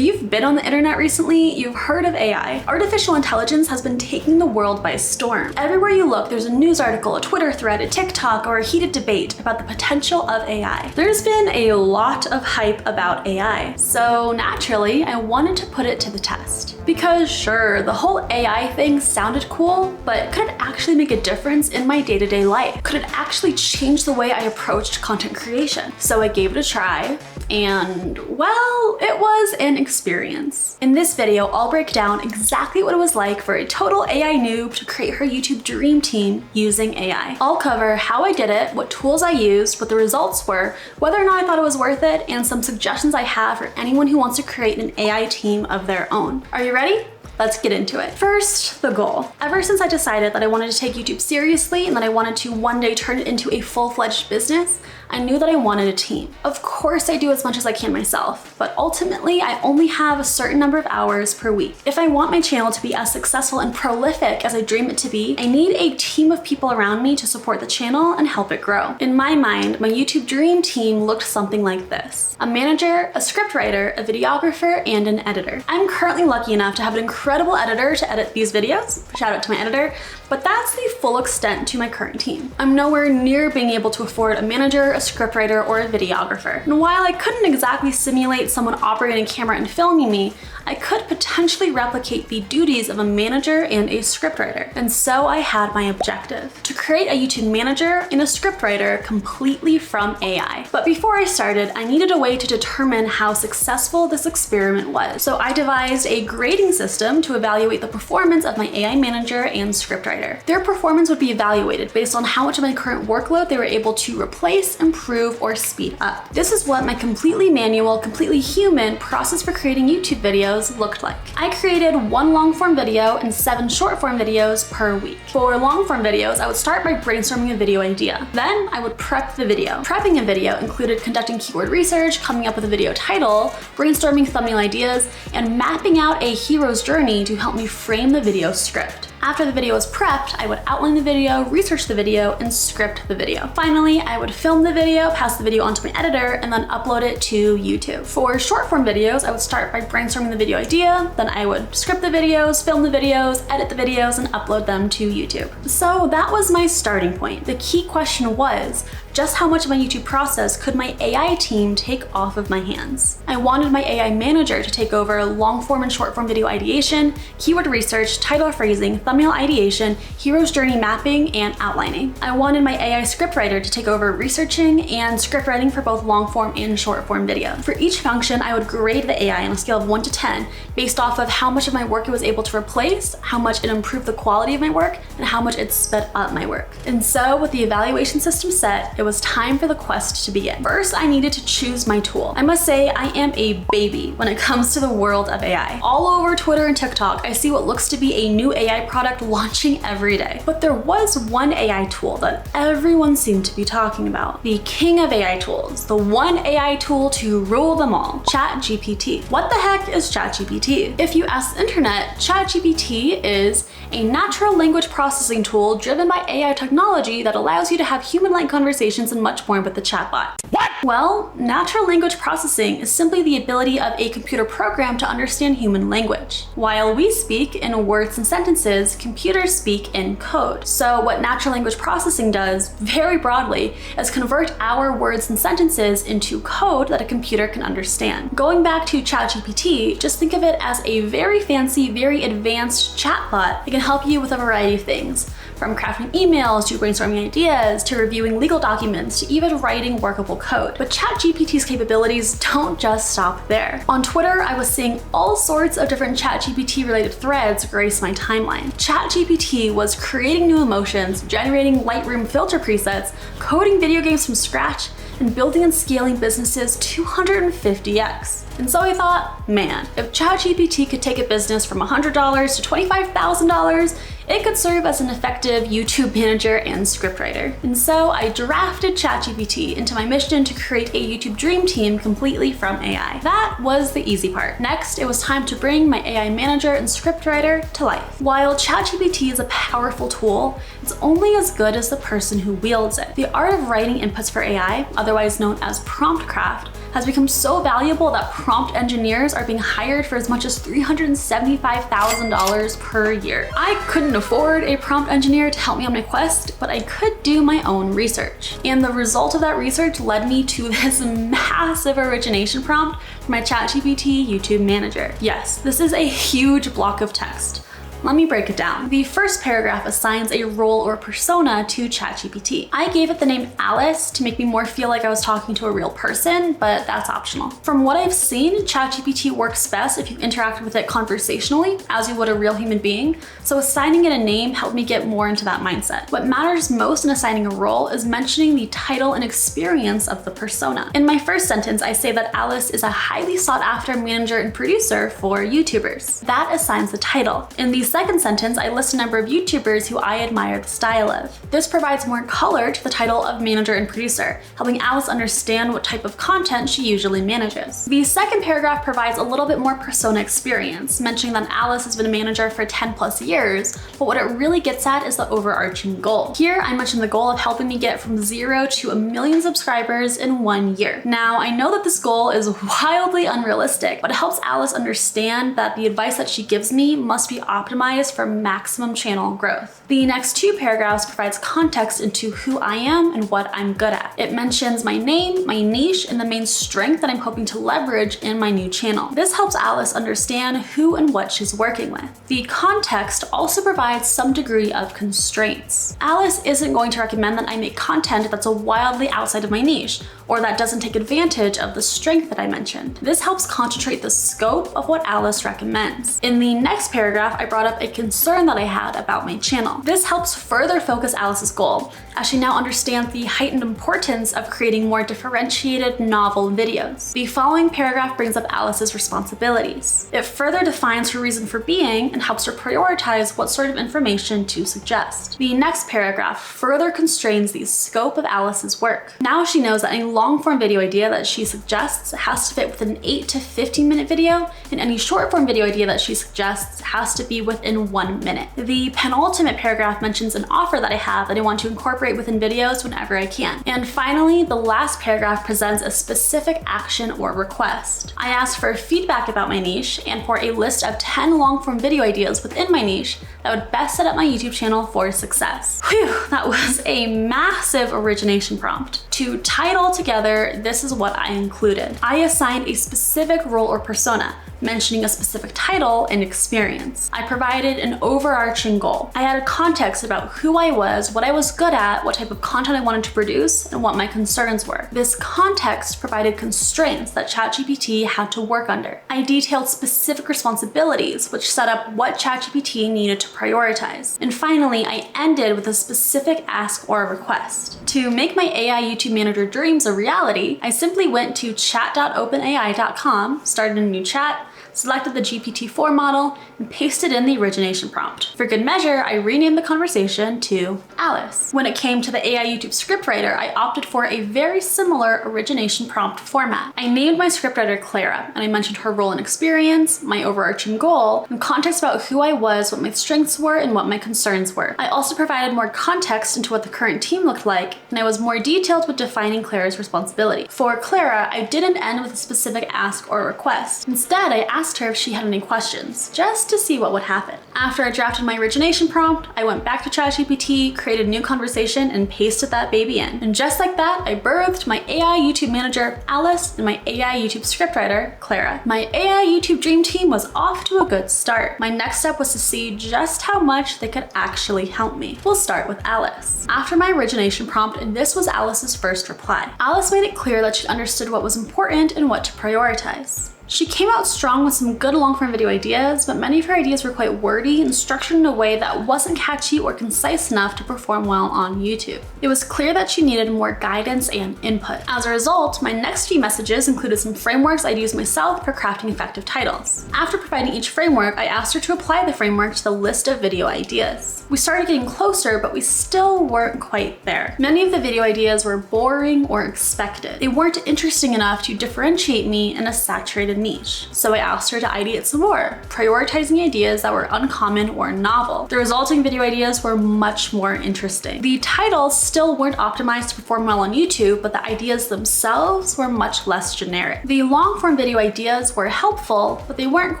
If you've been on the internet recently, you've heard of AI. Artificial intelligence has been taking the world by storm. Everywhere you look, there's a news article, a Twitter thread, a TikTok, or a heated debate about the potential of AI. There's been a lot of hype about AI, so naturally, I wanted to put it to the test. Because sure, the whole AI thing sounded cool, but could it actually make a difference in my day-to-day life? Could it actually change the way I approached content creation? So I gave it a try, and well, it was an experience. In this video, I'll break down exactly what it was like for a total AI noob to create her YouTube dream team using AI. I'll cover how I did it, what tools I used, what the results were, whether or not I thought it was worth it, and some suggestions I have for anyone who wants to create an AI team of their own. Are you ready? Let's get into it. First, the goal. Ever since I decided that I wanted to take YouTube seriously and that I wanted to one day turn it into a full-fledged business, I knew that I wanted a team. Of course, I do as much as I can myself, but ultimately, I only have a certain number of hours per week. If I want my channel to be as successful and prolific as I dream it to be, I need a team of people around me to support the channel and help it grow. In my mind, my YouTube dream team looked something like this: a manager, a scriptwriter, a videographer, and an editor. I'm currently lucky enough to have an incredible editor to edit these videos. Shout out to my editor, but that's the full extent to my current team. I'm nowhere near being able to afford a manager, a scriptwriter, or a videographer. And while I couldn't exactly simulate someone operating a camera and filming me, I could potentially replicate the duties of a manager and a scriptwriter. And so I had my objective: to create a YouTube manager and a scriptwriter completely from AI. But before I started, I needed a way to determine how successful this experiment was. So I devised a grading system to evaluate the performance of my AI manager and scriptwriter. Their performance would be evaluated based on how much of my current workload they were able to replace, improve, or speed up. This is what my completely manual, completely human process for creating YouTube videos looked like. I created 1 long-form video and 7 short-form videos per week. For long-form videos, I would start by brainstorming a video idea. Then I would prep the video. Prepping a video included conducting keyword research, coming up with a video title, brainstorming thumbnail ideas, and mapping out a hero's journey to help me frame the video script. After the video was prepped, I would outline the video, research the video, and script the video. Finally, I would film the video, pass the video onto my editor, and then upload it to YouTube. For short-form videos, I would start by brainstorming the video idea, then I would script the videos, film the videos, edit the videos, and upload them to YouTube. So that was my starting point. The key question was, just how much of my YouTube process could my AI team take off of my hands? I wanted my AI manager to take over long-form and short-form video ideation, keyword research, title phrasing, thumbnail ideation, hero's journey mapping, and outlining. I wanted my AI scriptwriter to take over researching and scriptwriting for both long-form and short-form video. For each function, I would grade the AI on a scale of 1 to 10 based off of how much of my work it was able to replace, how much it improved the quality of my work, and how much it sped up my work. And so with the evaluation system set, it was time for the quest to begin. First, I needed to choose my tool. I must say, I am a baby when it comes to the world of AI. All over Twitter and TikTok, I see what looks to be a new AI product launching every day. But there was one AI tool that everyone seemed to be talking about. The king of AI tools, the one AI tool to rule them all, ChatGPT. What the heck is ChatGPT? If you ask the internet, ChatGPT is a natural language processing tool driven by AI technology that allows you to have human-like conversations and much more with the chatbot. What? Well, natural language processing is simply the ability of a computer program to understand human language. While we speak in words and sentences, computers speak in code. So what natural language processing does, very broadly, is convert our words and sentences into code that a computer can understand. Going back to ChatGPT, just think of it as a very fancy, very advanced chatbot that can help you with a variety of things, from crafting emails to brainstorming ideas to reviewing legal documents to even writing workable code. But ChatGPT's capabilities don't just stop there. On Twitter, I was seeing all sorts of different ChatGPT related threads grace my timeline. ChatGPT was creating new emotions, generating Lightroom filter presets, coding video games from scratch, and building and scaling businesses 250x. And so I thought, man, if ChatGPT could take a business from $100 to $25,000, it could serve as an effective YouTube manager and scriptwriter. And so I drafted ChatGPT into my mission to create a YouTube dream team completely from AI. That was the easy part. Next, it was time to bring my AI manager and scriptwriter to life. While ChatGPT is a powerful tool, it's only as good as the person who wields it. The art of writing inputs for AI, otherwise known as prompt craft, has become so valuable that prompt engineers are being hired for as much as $375,000 per year. I couldn't afford a prompt engineer to help me on my quest, but I could do my own research. And the result of that research led me to this massive origination prompt for my ChatGPT YouTube manager. Yes, this is a huge block of text. Let me break it down. The first paragraph assigns a role or persona to ChatGPT. I gave it the name Alice to make me more feel like I was talking to a real person, but that's optional. From what I've seen, ChatGPT works best if you interact with it conversationally, as you would a real human being, so assigning it a name helped me get more into that mindset. What matters most in assigning a role is mentioning the title and experience of the persona. In my first sentence, I say that Alice is a highly sought after manager and producer for YouTubers. That assigns the title. In the second sentence, I list a number of YouTubers who I admire the style of. This provides more color to the title of manager and producer, helping Alice understand what type of content she usually manages. The second paragraph provides a little bit more persona experience, mentioning that Alice has been a manager for 10 plus years, but what it really gets at is the overarching goal. Here, I mentioned the goal of helping me get from 0 to 1 million subscribers in 1 year. Now, I know that this goal is wildly unrealistic, but it helps Alice understand that the advice that she gives me must be optimized for maximum channel growth. The next 2 paragraphs provides context into who I am and what I'm good at. It mentions my name, my niche, and the main strength that I'm hoping to leverage in my new channel. This helps Alice understand who and what she's working with. The context also provides some degree of constraints. Alice isn't going to recommend that I make content that's wildly outside of my niche, or that doesn't take advantage of the strength that I mentioned. This helps concentrate the scope of what Alice recommends. In the next paragraph, I brought up a concern that I had about my channel. This helps further focus Alice's goal, as she now understands the heightened importance of creating more differentiated, novel videos. The following paragraph brings up Alice's responsibilities. It further defines her reason for being and helps her prioritize what sort of information to suggest. The next paragraph further constrains the scope of Alice's work. Now she knows that any long-form video idea that she suggests has to fit within an 8 to 15-minute video, and any short-form video idea that she suggests has to be within 1 minute. The penultimate paragraph mentions an offer that I have that I want to incorporate within videos whenever I can. And finally, the last paragraph presents a specific action or request. I asked for feedback about my niche and for a list of 10 long-form video ideas within my niche that would best set up my YouTube channel for success. Whew, that was a massive origination prompt. To tie it all together, this is what I included. I assigned a specific role or persona, mentioning a specific title and experience. I provided an overarching goal. I added context about who I was, what I was good at, what type of content I wanted to produce, and what my concerns were. This context provided constraints that ChatGPT had to work under. I detailed specific responsibilities, which set up what ChatGPT needed to prioritize. And finally, I ended with a specific ask or a request. To make my AI YouTube manager dreams a reality, I simply went to chat.openai.com, started a new chat, selected the GPT-4 model, and pasted in the origination prompt. For good measure, I renamed the conversation to Alice. When it came to the AI YouTube scriptwriter, I opted for a very similar origination prompt format. I named my scriptwriter Clara, and I mentioned her role and experience, my overarching goal, and context about who I was, what my strengths were, and what my concerns were. I also provided more context into what the current team looked like, and I was more detailed with defining Clara's responsibility. For Clara, I didn't end with a specific ask or request. Instead, I asked her if she had any questions, just to see what would happen. After I drafted my origination prompt, I went back to ChatGPT, created a new conversation, and pasted that baby in. And just like that, I birthed my AI YouTube manager, Alice, and my AI YouTube scriptwriter, Clara. My AI YouTube dream team was off to a good start. My next step was to see just how much they could actually help me. We'll start with Alice. After my origination prompt, and this was Alice's first reply. Alice made it clear that she understood what was important and what to prioritize. She came out strong with some good long-form video ideas, but many of her ideas were quite wordy and structured in a way that wasn't catchy or concise enough to perform well on YouTube. It was clear that she needed more guidance and input. As a result, my next few messages included some frameworks I'd use myself for crafting effective titles. After providing each framework, I asked her to apply the framework to the list of video ideas. We started getting closer, but we still weren't quite there. Many of the video ideas were boring or expected. They weren't interesting enough to differentiate me in a saturated niche. So I asked her to ideate some more, prioritizing ideas that were uncommon or novel. The resulting video ideas were much more interesting. The titles still weren't optimized to perform well on YouTube, but the ideas themselves were much less generic. The long-form video ideas were helpful, but they weren't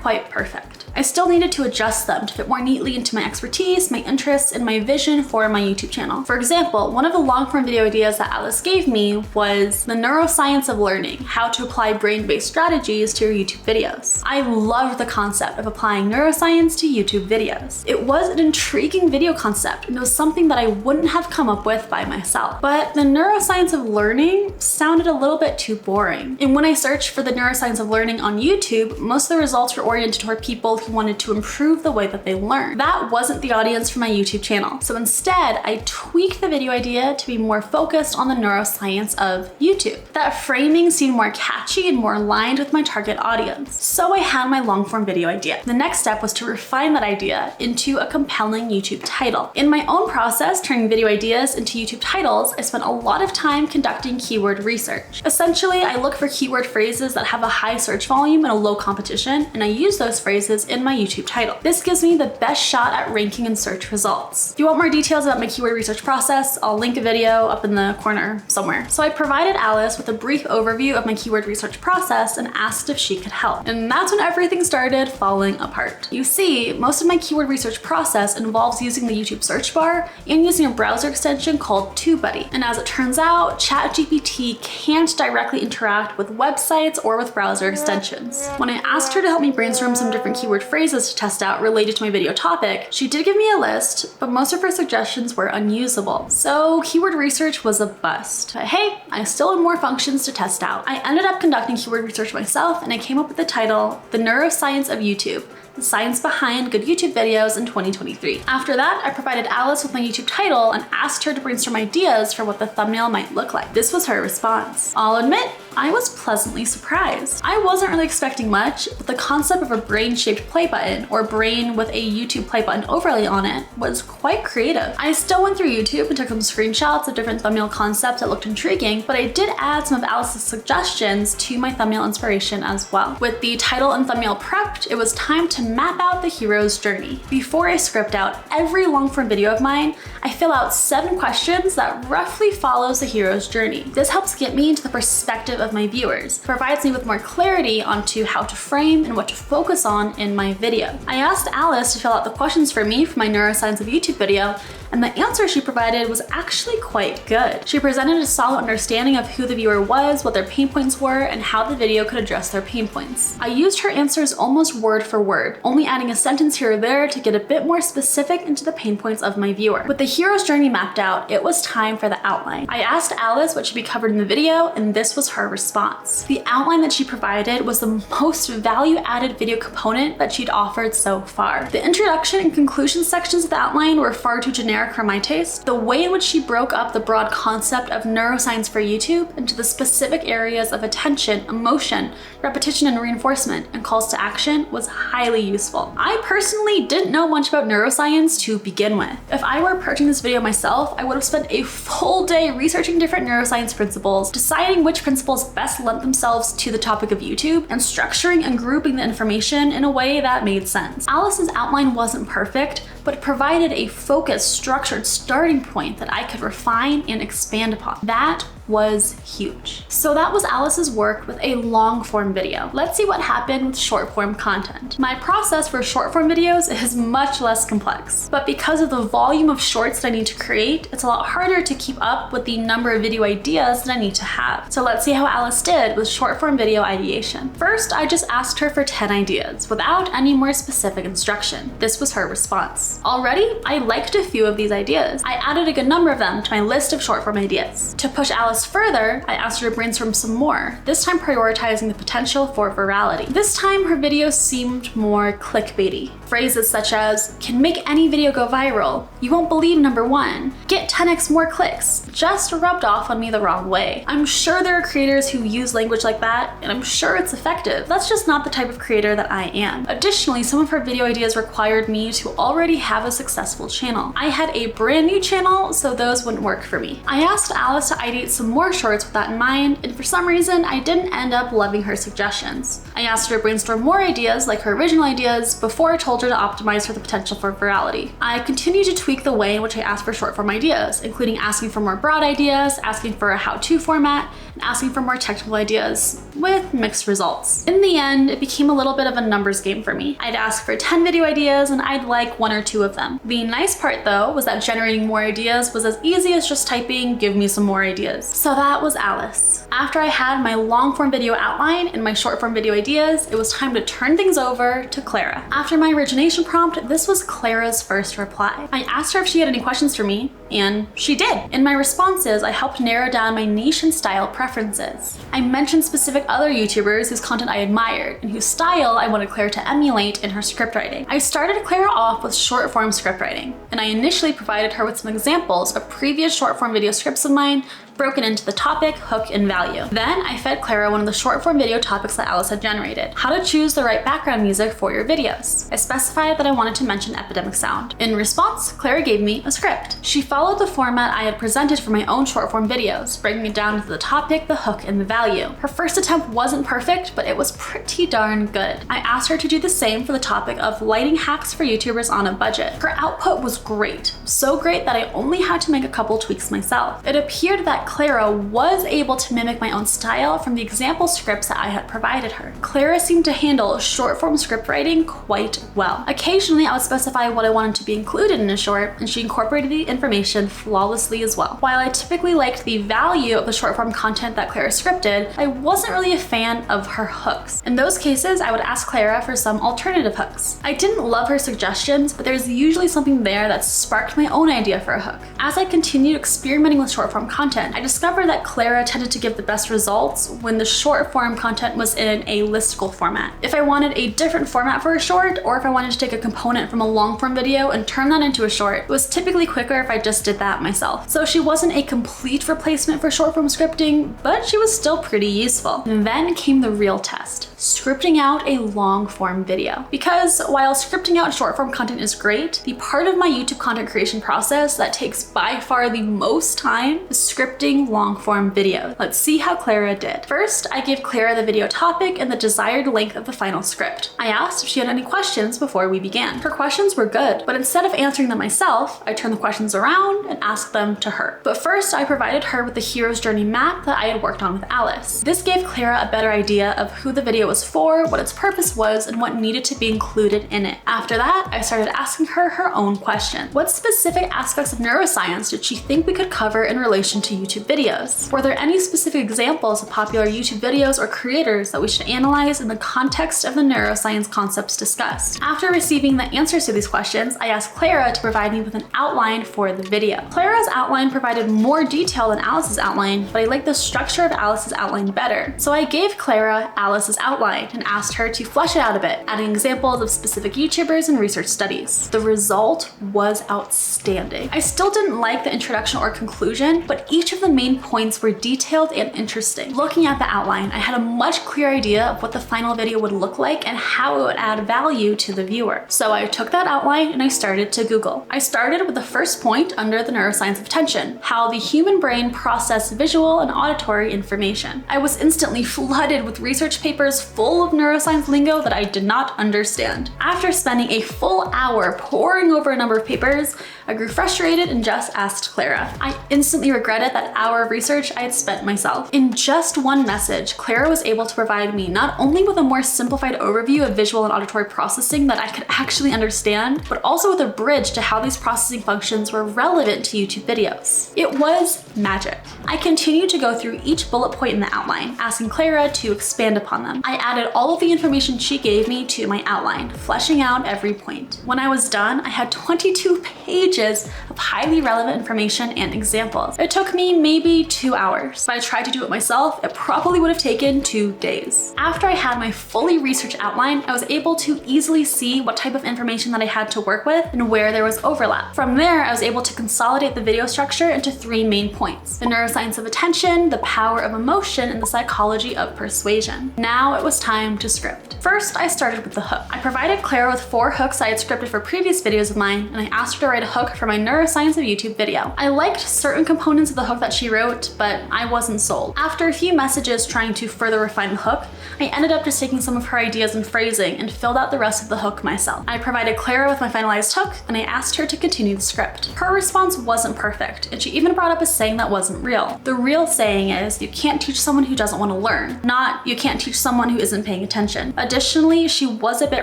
quite perfect. I still needed to adjust them to fit more neatly into my expertise, my interests, and my vision for my YouTube channel. For example, one of the long-form video ideas that Alice gave me was the neuroscience of learning, how to apply brain-based strategies to your YouTube videos. I loved the concept of applying neuroscience to YouTube videos. It was an intriguing video concept, and it was something that I wouldn't have come up with by myself. But the neuroscience of learning sounded a little bit too boring. And when I searched for the neuroscience of learning on YouTube, most of the results were oriented toward people who wanted to improve the way that they learn. That wasn't the audience for my YouTube channel. So instead, I tweaked the video idea to be more focused on the neuroscience of YouTube. That framing seemed more catchy and more aligned with my target audience. So I had my long-form video idea. The next step was to refine that idea into a compelling YouTube title. In my own process, turning video ideas into YouTube titles, I spent a lot of time conducting keyword research. Essentially, I look for keyword phrases that have a high search volume and a low competition, and I use those phrases in my YouTube title. This gives me the best shot at ranking in search results. If you want more details about my keyword research process, I'll link a video up in the corner somewhere. So I provided Alice with a brief overview of my keyword research process and asked if she could help. And that's when everything started falling apart. You see, most of my keyword research process involves using the YouTube search bar and using a browser extension called TubeBuddy. And as it turns out, ChatGPT can't directly interact with websites or with browser extensions. When I asked her to help me brainstorm some different keyword phrases to test out related to my video topic, she did give me a list, but most of her suggestions were unusable. So keyword research was a bust. But hey, I still had more functions to test out. I ended up conducting keyword research myself, and I came up with the title, The Neuroscience of YouTube: The Science Behind Good YouTube Videos in 2023. After that, I provided Alice with my YouTube title and asked her to brainstorm ideas for what the thumbnail might look like. This was her response. I'll admit, I was pleasantly surprised. I wasn't really expecting much, but the concept of a brain-shaped play button, or brain with a YouTube play button overlay on it, was quite creative. I still went through YouTube and took some screenshots of different thumbnail concepts that looked intriguing, but I did add some of Alice's suggestions to my thumbnail inspiration as well. With the title and thumbnail prepped, it was time to map out the hero's journey. Before I script out every long-form video of mine, I fill out 7 questions that roughly follows the hero's journey. This helps get me into the perspective of my viewers, provides me with more clarity onto how to frame and what to focus on in my video. I asked Alice to fill out the questions for me for my Neuroscience of YouTube video, and the answer she provided was actually quite good. She presented a solid understanding of who the viewer was, what their pain points were, and how the video could address their pain points. I used her answers almost word for word, only adding a sentence here or there to get a bit more specific into the pain points of my viewer. With the hero's journey mapped out, it was time for the outline. I asked Alice what should be covered in the video, and this was her response. The outline that she provided was the most value-added video component that she'd offered so far. The introduction and conclusion sections of the outline were far too generic for my taste. The way in which she broke up the broad concept of neuroscience for YouTube into the specific areas of attention, emotion, repetition and reinforcement, and calls to action was highly useful. I personally didn't know much about neuroscience to begin with. If I were approaching this video myself, I would have spent a full day researching different neuroscience principles, deciding which principles best lent themselves to the topic of YouTube, and structuring and grouping the information in a way that made sense. Alice's outline wasn't perfect, but it provided a focused, structured starting point that I could refine and expand upon. That was huge. So that was Alice's work with a long form video. Let's see what happened with short form content. My process for short form videos is much less complex, but because of the volume of shorts that I need to create, it's a lot harder to keep up with the number of video ideas that I need to have. So let's see how Alice did with short form video ideation. First, I just asked her for 10 ideas without any more specific instruction. This was her response. Already, I liked a few of these ideas. I added a good number of them to my list of short form ideas. To push Alice further, I asked her to brainstorm some more, this time prioritizing the potential for virality. This time, her videos seemed more clickbaity. Phrases such as, can make any video go viral, you won't believe number 1, get 10x more clicks, just rubbed off on me the wrong way. I'm sure there are creators who use language like that, and I'm sure it's effective. That's just not the type of creator that I am. Additionally, some of her video ideas required me to already have a successful channel. I had a brand new channel, so those wouldn't work for me. I asked Alice to ideate some some more shorts with that in mind, and for some reason, I didn't end up loving her suggestions. I asked her to brainstorm more ideas, like her original ideas, before I told her to optimize for the potential for virality. I continued to tweak the way in which I asked for short form ideas, including asking for more broad ideas, asking for a how-to format, and asking for more technical ideas, with mixed results. In the end, it became a little bit of a numbers game for me. I'd ask for 10 video ideas and I'd like 1 or 2 of them. The nice part though was that generating more ideas was as easy as just typing, "give me some more ideas." So that was Alice. After I had my long form video outline and my short form video ideas, it was time to turn things over to Clara. After my origination prompt, this was Clara's first reply. I asked her if she had any questions for me, and she did. In my responses, I helped narrow down my niche and style preferences. I mentioned specific other YouTubers whose content I admired and whose style I wanted Clara to emulate in her scriptwriting. I started Clara off with short form scriptwriting, and I initially provided her with some examples of previous short form video scripts of mine broken into the topic, hook, and value. Then I fed Clara one of the short form video topics that Alice had generated: how to choose the right background music for your videos. I specified that I wanted to mention epidemic sound. In response, Clara gave me a script. She followed the format I had presented for my own short form videos, breaking it down into the topic, the hook, and the value. Her first attempt wasn't perfect, but it was pretty darn good. I asked her to do the same for the topic of lighting hacks for YouTubers on a budget. Her output was great, so great that I only had to make a couple tweaks myself. It appeared that Clara was able to mimic my own style from the example scripts that I had provided her. Clara seemed to handle short form script writing quite well. Occasionally, I would specify what I wanted to be included in a short, and she incorporated the information flawlessly as well. While I typically liked the value of the short form content that Clara scripted, I wasn't really a fan of her hooks. In those cases, I would ask Clara for some alternative hooks. I didn't love her suggestions, but there's usually something there that sparked my own idea for a hook. As I continued experimenting with short form content, I discovered that Clara tended to give the best results when the short form content was in a listicle format. If I wanted a different format for a short, or if I wanted to take a component from a long form video and turn that into a short, it was typically quicker if I just did that myself. So she wasn't a complete replacement for short form scripting, but she was still pretty useful. And then came the real test: scripting out a long form video. Because while scripting out short form content is great, the part of my YouTube content creation process that takes by far the most time is scripting long form videos. Let's see how Clara did. First, I gave Clara the video topic and the desired length of the final script. I asked if she had any questions before we began. Her questions were good, but instead of answering them myself, I turned the questions around and asked them to her. But first, I provided her with the hero's journey map that I had worked on with Alice. This gave Clara a better idea of who the video was for, what its purpose was, and what needed to be included in it. After that, I started asking her her own question. What specific aspects of neuroscience did she think we could cover in relation to YouTube videos? Were there any specific examples of popular YouTube videos or creators that we should analyze in the context of the neuroscience concepts discussed? After receiving the answers to these questions, I asked Clara to provide me with an outline for the video. Clara's outline provided more detail than Alice's outline, but I liked the structure of Alice's outline better. So I gave Clara Alice's outline and asked her to flesh it out a bit, adding examples of specific YouTubers and research studies. The result was outstanding. I still didn't like the introduction or conclusion, but each of the main points were detailed and interesting. Looking at the outline, I had a much clearer idea of what the final video would look like and how it would add value to the viewer. So I took that outline and I started to Google. I started with the first point under the neuroscience of attention: how the human brain processes visual and auditory information. I was instantly flooded with research papers full of neuroscience lingo that I did not understand. After spending a full hour poring over a number of papers, I grew frustrated and just asked Clara. I instantly regretted that hour of research I had spent myself. In just one message, Clara was able to provide me not only with a more simplified overview of visual and auditory processing that I could actually understand, but also with a bridge to how these processing functions were relevant to YouTube videos. It was magic. I continued to go through each bullet point in the outline, asking Clara to expand upon them. I added all of the information she gave me to my outline, fleshing out every point. When I was done, I had 22 pages of highly relevant information and examples. It took me maybe 2 hours. If I tried to do it myself, it probably would have taken 2 days. After I had my fully researched outline, I was able to easily see what type of information that I had to work with and where there was overlap. From there, I was able to consolidate the video structure into 3 main points: the neuroscience of attention, the power of emotion, and the psychology of persuasion. Now it was time to script. First, I started with the hook. I provided Clara with 4 hooks I had scripted for previous videos of mine, and I asked her to write a hook for my neuroscience of YouTube video. I liked certain components of the hook that that she wrote, but I wasn't sold. After a few messages trying to further refine the hook, I ended up just taking some of her ideas and phrasing and filled out the rest of the hook myself. I provided Clara with my finalized hook, and I asked her to continue the script. Her response wasn't perfect, and she even brought up a saying that wasn't real. The real saying is, you can't teach someone who doesn't want to learn, not you can't teach someone who isn't paying attention. Additionally, she was a bit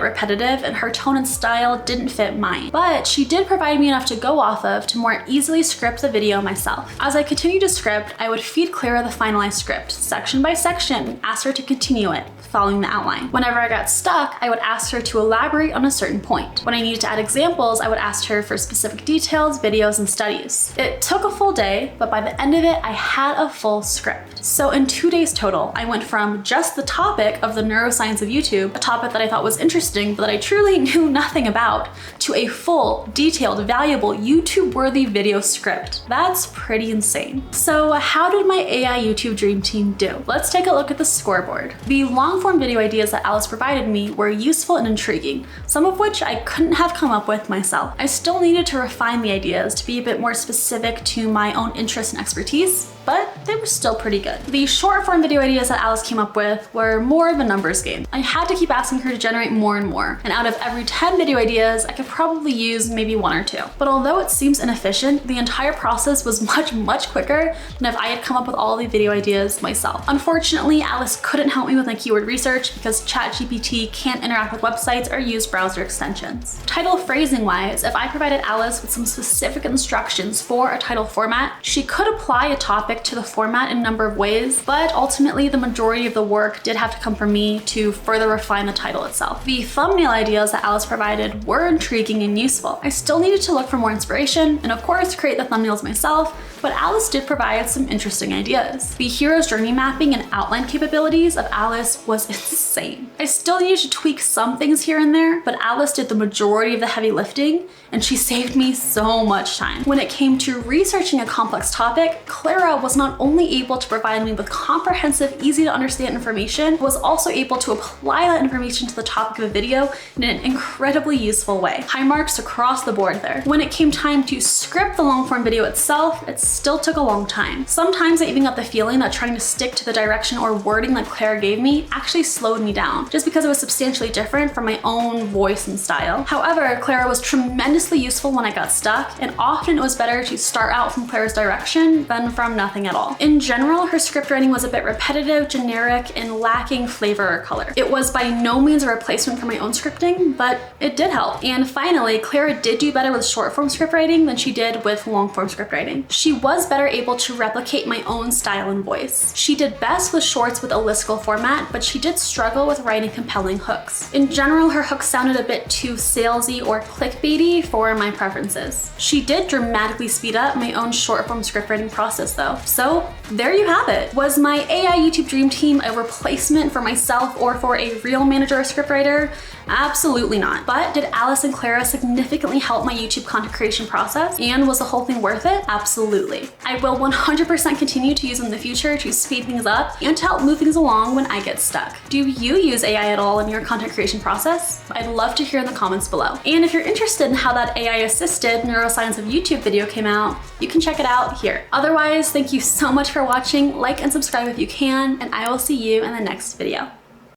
repetitive and her tone and style didn't fit mine, but she did provide me enough to go off of to more easily script the video myself. As I continued to script, I would feed Clara the finalized script, section by section, ask her to continue it, following the outline. Whenever I got stuck, I would ask her to elaborate on a certain point. When I needed to add examples, I would ask her for specific details, videos, and studies. It took a full day, but by the end of it, I had a full script. So in 2 days total, I went from just the topic of the neuroscience of YouTube, a topic that I thought was interesting, but that I truly knew nothing about, to a full, detailed, valuable, YouTube-worthy video script. That's pretty insane. So how did my AI YouTube dream team do? Let's take a look at the scoreboard. The long-form video ideas that Alice provided me were useful and intriguing, some of which I couldn't have come up with myself. I still needed to refine the ideas to be a bit more specific to my own interests and expertise, but they were still pretty good. The short form video ideas that Alice came up with were more of a numbers game. I had to keep asking her to generate more and more, and out of every 10 video ideas, I could probably use maybe 1 or 2. But although it seems inefficient, the entire process was much quicker than if I had come up with all the video ideas myself. Unfortunately, Alice couldn't help me with my keyword research because ChatGPT can't interact with websites or use browser extensions. Title phrasing wise, if I provided Alice with some specific instructions for a title format, she could apply a topic to the format in a number of ways, but ultimately the majority of the work did have to come from me to further refine the title itself. The thumbnail ideas that Alice provided were intriguing and useful. I still needed to look for more inspiration and of course create the thumbnails myself, but Alice did provide some interesting ideas. The hero's journey mapping and outline capabilities of Alice was insane. I still needed to tweak some things here and there, but Alice did the majority of the heavy lifting and she saved me so much time. When it came to researching a complex topic, Clara was not only able to provide me with comprehensive, easy to understand information, but was also able to apply that information to the topic of a video in an incredibly useful way. High marks across the board there. When it came time to script the long form video itself, it still took a long time. Sometimes I even got the feeling that trying to stick to the direction or wording that Clara gave me actually slowed me down, just because it was substantially different from my own voice and style. However, Clara was tremendously useful when I got stuck, and often it was better to start out from Clara's direction than from nothing at all. In general, her script writing was a bit repetitive, generic, and lacking flavor or color. It was by no means a replacement for my own scripting, but it did help. And finally, Clara did do better with short form script writing than she did with long form script writing. She was better able to replicate my own style and voice. She did best with shorts with a listicle format, but she did struggle with writing compelling hooks. In general, her hooks sounded a bit too salesy or clickbaity for my preferences. She did dramatically speed up my own short form script writing process though. So there you have it. Was my AI YouTube dream team a replacement for myself or for a real manager or scriptwriter? Absolutely not. But did Alice and Clara significantly help my YouTube content creation process? And was the whole thing worth it? Absolutely. I will 100% continue to use them in the future to speed things up and to help move things along when I get stuck. Do you use AI at all in your content creation process? I'd love to hear in the comments below. And if you're interested in how that AI-assisted neuroscience of YouTube video came out, you can check it out here. Otherwise, thank you so much for watching. Like and subscribe if you can, and I will see you in the next video.